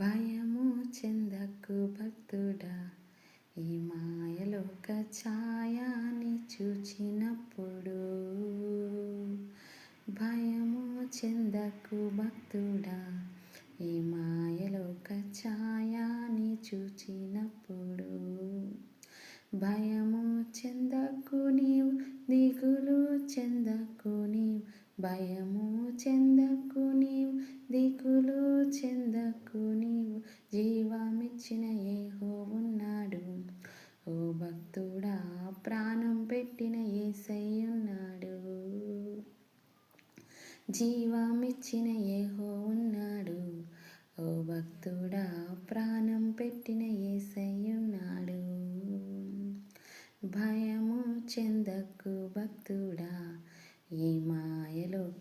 భయము చెందకు భక్తుడా, ఈ మాయలోక ఛాయాని చూచినప్పుడు. భయము చెందకు భక్తుడా, ఈ మాయలోక ఛాయాని చూచినప్పుడు. భయము చెందకు నీవు, దిగులు చెందకు నీవు, భయము చెందకు నీవు, దిగులు చెందకు నీవు. జీవమిచ్చిన యెహోవా ఉన్నాడు, ఓ భక్తుడా, ప్రాణం పెట్టిన యేసయ్య ఉన్నాడు. జీవమిచ్చిన యెహోవా ఉన్నాడు, ఓ భక్తుడా, ప్రాణం పెట్టిన యేసయ్య ఉన్నాడు. భయము చెందకు భక్తుడా, ఈ మాయలోక